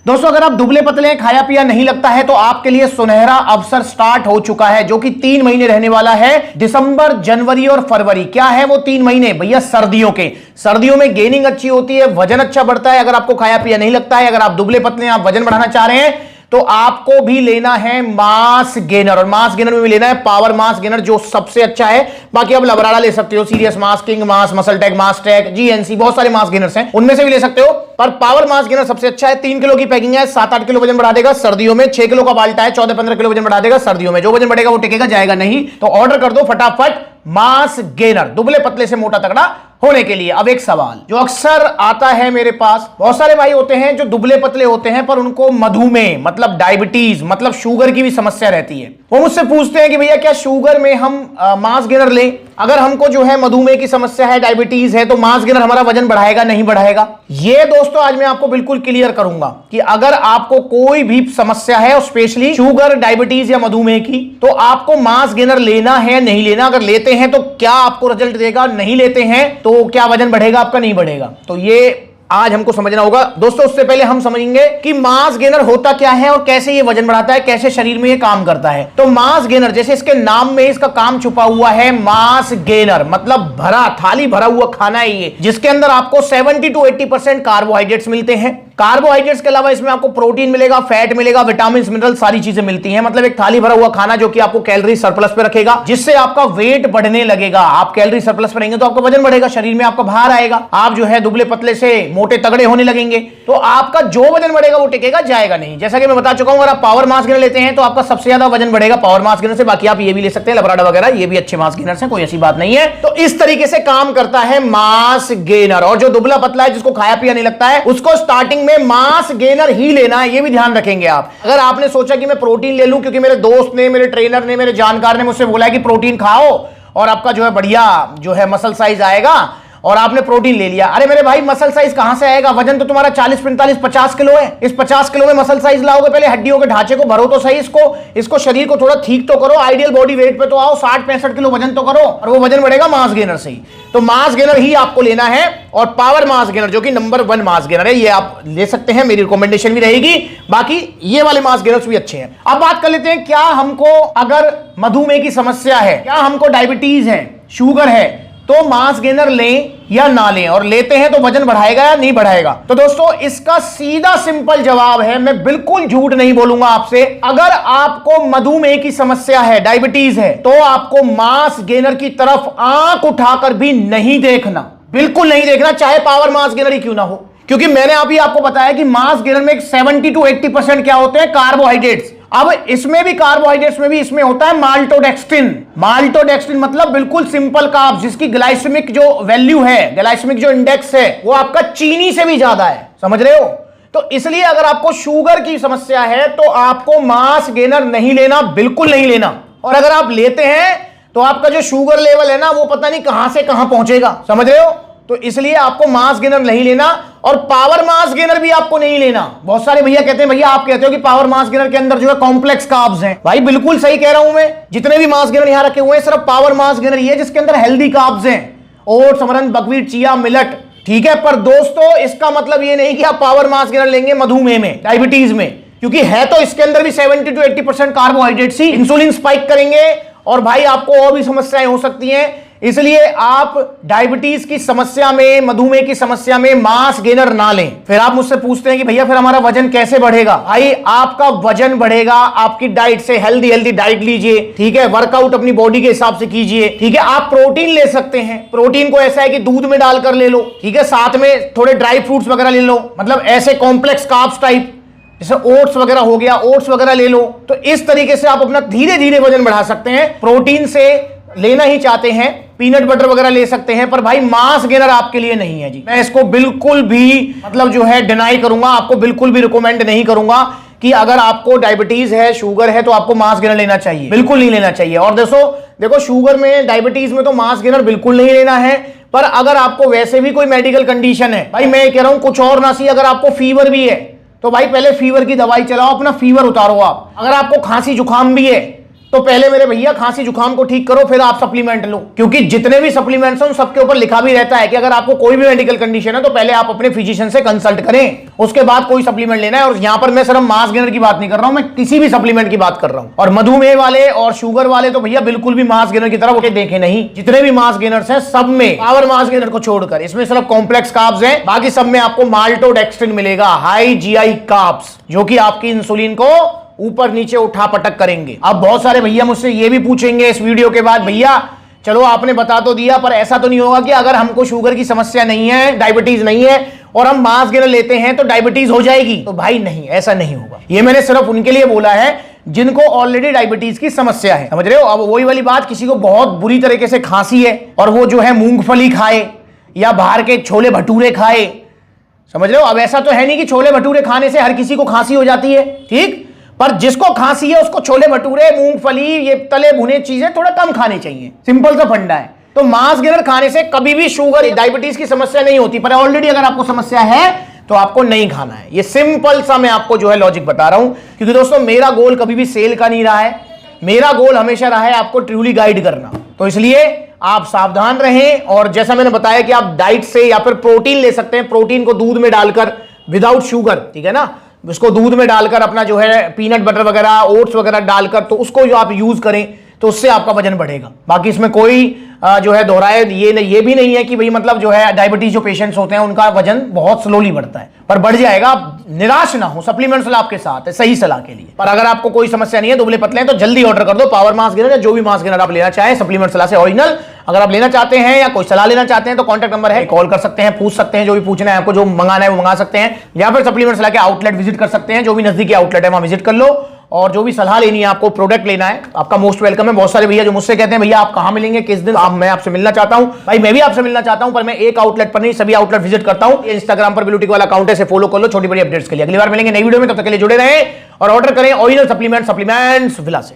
दोस्तों अगर आप दुबले पतले खाया पिया नहीं लगता है तो आपके लिए सुनहरा अवसर स्टार्ट हो चुका है, जो कि 3 महीने रहने वाला है। दिसंबर, जनवरी और फरवरी। क्या है वो 3 महीने भैया? सर्दियों के। सर्दियों में गेनिंग अच्छी होती है, वजन अच्छा बढ़ता है। अगर आपको खाया पिया नहीं लगता है, अगर आप दुबले पतले आप वजन बढ़ाना चाह रहे हैं, तो आपको भी लेना है मास गेनर। और मास गेनर में भी लेना है पावर मास गेनर, जो सबसे अच्छा है। बाकी आप लबराड़ा ले सकते हो, सीरियस मास, किंग मास, मसल टेक, मास टेक, जीएनसी, बहुत सारे मास गेनर्स हैं, उनमें से भी ले सकते हो। पर पावर मास गेनर सबसे अच्छा है। 3 किलो की पैकिंग है, 7-8 किलो वजन बढ़ा देगा सर्दियों में। 6 किलो का बाल्टा है, 14-15 किलो वजन बढ़ा देगा सर्दियों में। जो वजन बढ़ेगा वो टिकेगा, जाएगा नहीं। तो ऑर्डर कर दो फटाफट मास गेनर, दुबले पतले से मोटा तगड़ा होने के लिए। अब एक सवाल जो अक्सर आता है मेरे पास, बहुत सारे भाई होते हैं जो दुबले पतले होते हैं पर उनको मधुमेह मतलब डायबिटीज मतलब शुगर की भी समस्या रहती है। वो मुझसे पूछते हैं कि भैया क्या शुगर में हम मास गेनर लें? अगर हमको जो है मधुमेह की समस्या है, डायबिटीज है, तो मास गेनर हमारा वजन बढ़ाएगा नहीं बढ़ाएगा? ये दोस्तों आज मैं आपको बिल्कुल क्लियर करूंगा कि अगर आपको कोई भी समस्या है, स्पेशली शुगर, डायबिटीज या मधुमेह की, तो आपको मास गेनर लेना है नहीं लेना। अगर लेते हैं तो क्या आपको रिजल्ट देगा, नहीं लेते हैं तो क्या वजन बढ़ेगा आपका, नहीं बढ़ेगा। तो ये आज हमको समझना होगा दोस्तों। उससे पहले हम समझेंगे कि मास गेनर होता क्या है और कैसे ये वजन बढ़ाता है, कैसे शरीर में ये काम करता है। तो मास गेनर, जैसे इसके नाम में इसका काम छुपा हुआ है, मास गेनर मतलब भरा थाली भरा हुआ खाना है ये, जिसके अंदर आपको 70 to 80% कार्बोहाइड्रेट्स मिलते हैं। कार्बोहाइड्रेट्स के अलावा इसमें आपको प्रोटीन मिलेगा, फैट मिलेगा, विटामिन मिनरल, सारी चीजें मिलती हैं। मतलब एक थाली भरा हुआ खाना जो कि आपको कैलोरी सरप्लस पे रखेगा, जिससे आपका वेट बढ़ने लगेगा। आप कैलोरी सरप्लस पे रहेंगे तो आपका वजन बढ़ेगा, शरीर में आपका भार आएगा, आप जो है दुबले पतले से मोटे तगड़े होने लगेंगे। तो आपका जो वजन बढ़ेगा वो टिकेगा, जाएगा नहीं। जैसा कि मैं बता चुका हूं, अगर आप पावर मास गेनर लेते हैं तो आपका सबसे ज्यादा वजन बढ़ेगा पावर मास गेनर से। बाकी आप ये भी ले सकते हैं, लबराडा वगैरह, ये भी अच्छे मास गेनर हैं, कोई ऐसी बात नहीं है। तो इस तरीके से काम करता है मास गेनर। और जो दुबला पतला है, जिसको खाया पिया नहीं लगता है, उसको स्टार्टिंग में मास गेनर ही लेना है, ये भी ध्यान रखेंगे आप। अगर आपने सोचा कि मैं प्रोटीन ले लूं क्योंकि मेरे दोस्त ने, मेरे ट्रेनर ने, मेरे जानकार ने मुझसे बोला है कि प्रोटीन खाओ और आपका जो है बढ़िया जो है मसल साइज आएगा, और आपने प्रोटीन ले लिया। अरे मेरे भाई, मसल साइज कहां से आएगा? वजन तो तुम्हारा 40, 45, 50 किलो है। इस 50 किलो में मसल साइज लाओगे? पहले हड्डियों के ढांचे को भरो तो सही, इसको शरीर को थोड़ा ठीक तो करो, आइडियल बॉडी वेट पे तो आओ, 60-65 किलो वजन तो करो, और वो वजन बढ़ेगा मास गेनर से ही। तो मास गेनर ही आपको लेना है, और पावर मास गेनर जो कि नंबर 1 मास गेनर है, ये आप ले सकते हैं, मेरी रिकमेंडेशन भी रहेगी। बाकी ये वाले मास गेनर्स भी अच्छे हैं। अब बात कर लेते हैं, क्या हमको अगर मधुमेह की समस्या है, क्या हमको डायबिटीज है, शुगर है, तो मास गेनर लें या ना लें? और लेते हैं तो वजन बढ़ाएगा या नहीं बढ़ाएगा? तो दोस्तों इसका सीधा सिंपल जवाब है, मैं बिल्कुल झूठ नहीं बोलूंगा आपसे। अगर आपको मधुमेह की समस्या है, डायबिटीज है, तो आपको मास गेनर की तरफ आंख उठाकर भी नहीं देखना, बिल्कुल नहीं देखना, चाहे पावर मास गेनर ही क्यों ना हो। क्योंकि मैंने अभी आपको बताया कि मास गेनर में 70 to 80% क्या होते हैं? कार्बोहाइड्रेट्स। अब इसमें भी कार्बोहाइड्रेट्स में भी इसमें होता है माल्टोडेक्स्ट्रिन। माल्टोडेक्स्ट्रिन मतलब बिल्कुल सिंपल कार्ब्स, जिसकी ग्लाइसेमिक जो वैल्यू है, ग्लाइसेमिक जो इंडेक्स है, वो आपका चीनी से भी ज्यादा है। समझ रहे हो? तो इसलिए अगर आपको शुगर की समस्या है तो आपको मास गेनर नहीं लेना, बिल्कुल नहीं लेना। और अगर आप लेते हैं तो आपका जो शुगर लेवल है ना, वो पता नहीं कहां से कहां पहुंचेगा। समझ रहे हो? तो इसलिए आपको मास गेनर नहीं लेना, और पावर मास गेनर भी आपको नहीं लेना। बहुत सारे भैया कहते हैं, भैया आप कहते हो कि पावर मास गेनर के अंदर जो है कॉम्प्लेक्स कार्ब्स हैं। भाई बिल्कुल सही कह रहा हूं मैं। जितने भी मास गेनर यहां रखे हुए हैं, सिर्फ पावर मास गेनर ये है जिसके अंदर हेल्दी कार्ब्स हैं, oats, amaranth, buckwheat, chia, millet, ठीक है। पर दोस्तों इसका मतलब ये नहीं कि आप पावर मास गेनर लेंगे मधुमेह में, डायबिटीज में, क्योंकि है तो इसके अंदर भी 70 to 80% carbohydrates he. Insulin spike करेंगे और भाई आपको और भी समस्याएं हो सकती हैं। इसलिए आप डायबिटीज की समस्या में, मधुमेह की समस्या में मास गेनर ना लें। फिर आप मुझसे पूछते हैं कि भैया फिर हमारा वजन कैसे बढ़ेगा? भाई आपका वजन बढ़ेगा आपकी डाइट से। हेल्दी डाइट लीजिए, ठीक है, वर्कआउट अपनी बॉडी के हिसाब से कीजिए, ठीक है। आप प्रोटीन ले सकते हैं, प्रोटीन को ऐसा है कि दूध में डालकर ले लो, ठीक है, साथ में थोड़े ड्राई फ्रूट्स वगैरह ले लो, मतलब ऐसे कॉम्प्लेक्स कार्ब्स टाइप, जैसे ओट्स वगैरह हो गया, ओट्स वगैरह ले लो। तो इस तरीके से आप अपना धीरे धीरे वजन बढ़ा सकते हैं। प्रोटीन से लेना ही चाहते हैं, पीनट बटर वगैरह ले सकते हैं, पर भाई मास गेनर आपके लिए नहीं है जी। मैं इसको बिल्कुल भी मतलब जो है डिनाई करूंगा, आपको बिल्कुल भी रिकमेंड नहीं करूंगा कि अगर आपको डायबिटीज है, शुगर है, तो आपको मास गेनर लेना चाहिए, बिल्कुल नहीं लेना चाहिए। और देखो शुगर में, डायबिटीज में तो मास गेनर बिल्कुल नहीं लेना है। पर अगर आपको वैसे भी कोई मेडिकल कंडीशन है, भाई मैं कह रहा हूं कुछ और ना सी, अगर आपको फीवर भी है तो भाई पहले फीवर की दवाई चलाओ, अपना फीवर उतारो आप। अगर आपको खांसी जुकाम भी है तो पहले मेरे भैया खांसी जुकाम को ठीक करो, फिर आप सप्लीमेंट लो, क्योंकि जितने भी सप्लीमेंट्स हैं सबके ऊपर लिखा भी रहता है कि अगर आपको कोई भी मेडिकल कंडीशन है तो पहले आप अपने फिजिशियन से कंसल्ट करें, उसके बाद कोई सप्लीमेंट लेना है। और यहां पर मैं सिर्फ मास गेनर की बात नहीं कर रहा हूं, मैं किसी भी सप्लीमेंट की बात कर रहा हूं। और मधुमेह वाले और शुगर वाले तो भैया बिल्कुल भी मास गेनर की तरफ देखे नहीं। जितने भी मास गेनर्स हैं सब में पावर मास गेनर को छोड़कर इसमें सिर्फ कॉम्प्लेक्स कार्ब्स हैं, बाकी सब में आपको माल्टोडेक्स्ट्रिन मिलेगा, हाई जीआई कार्ब्स, जो कि आपकी इंसुलिन को ऊपर नीचे उठा पटक करेंगे। अब बहुत सारे भैया मुझसे ये भी पूछेंगे इस वीडियो के बाद, भैया चलो आपने बता तो दिया, पर ऐसा तो नहीं होगा कि अगर हमको शुगर की समस्या नहीं है, डायबिटीज नहीं है और हम मास गेनर लेते हैं तो डायबिटीज हो जाएगी? तो भाई नहीं, ऐसा नहीं होगा। ये मैंने सिर्फ उनके लिए बोला है जिनको ऑलरेडी डायबिटीज की समस्या है, समझ रहे हो। अब वही वाली बात, किसी को बहुत बुरी तरीके से खांसी है और वो जो है मूंगफली खाए या बाहर के छोले भटूरे खाए, समझ रहे हो। अब ऐसा तो है नहीं कि छोले भटूरे खाने से हर किसी को खांसी हो जाती है, ठीक, पर जिसको खांसी है उसको छोले भटूरे, मूंगफली, ये तले भुने चीजें थोड़ा कम खानी चाहिए, सिंपल सा फंडा है। तो मास गेनर खाने से कभी भी शुगर डायबिटीज की समस्या नहीं होती, पर ऑलरेडी अगर आपको समस्या है तो आपको नहीं खाना है। ये सिंपल सा मैं आपको जो है लॉजिक बता रहा हूं, क्योंकि दोस्तों मेरा गोल कभी भी सेल का नहीं रहा है, मेरा गोल हमेशा रहा है आपको ट्रूली गाइड करना। तो इसलिए आप सावधान रहें, और जैसा मैंने बताया कि आप डाइट से या फिर प्रोटीन ले सकते हैं, प्रोटीन को दूध में डालकर विदाउट शुगर, ठीक है ना, उसको दूध में डालकर अपना जो है पीनट बटर वगैरह, ओट्स वगैरह डालकर, तो उसको जो आप यूज करें तो उससे आपका वजन बढ़ेगा। बाकी इसमें कोई जो है दोहराए ये भी नहीं है कि भाई मतलब जो है डायबिटीज जो पेशेंट्स होते हैं उनका वजन बहुत स्लोली बढ़ता है, पर बढ़ जाएगा। निराश ना हो, सप्लीमेंट्स आपके साथ है सही सलाह के लिए। पर अगर आपको कोई समस्या नहीं है, दुबले पतले हैं, तो जल्दी ऑर्डर कर दो पावर मास गेनर या जो भी मास गेनर आप लेना चाहें सप्लीमेंट सलाह से ओरिजिनल। अगर आप लेना चाहते हैं या कोई सलाह लेना चाहते हैं तो कॉन्टैक्ट नंबर है, कॉल कर सकते हैं, पूछ सकते हैं, जो भी पूछना है आपको, जो मंगाना है वो मंगा सकते हैं, या फिर सप्लीमेंट सलाह के आउटलेट विजिट कर सकते हैं, जो भी नजदीकी आउटलेट है वहां विजिट कर लो। और जो भी सलाह लेनी है, आपको प्रोडक्ट लेना है, आपका मोस्ट वेलकम है। बहुत सारे भैया जो मुझसे कहते हैं भैया आप कहां मिलेंगे, किस दिन, मैं आपसे मिलना चाहता हूं। भाई मैं भी आपसे मिलना चाहता हूं, पर मैं एक आउटलेट पर नहीं सभी आउटलेट विजिट करता हूं। इंस्टाग्राम पर ब्लूटिक वाला अकाउंट है, से फॉलो कर लो छोटी बड़ी अपडेट्स के लिए। अगली बार मिलेंगे नई वीडियो में, तब तक के लिए जुड़े रहें और ऑर्डर करें ओरिजिनल सप्लीमेंट्स विला से।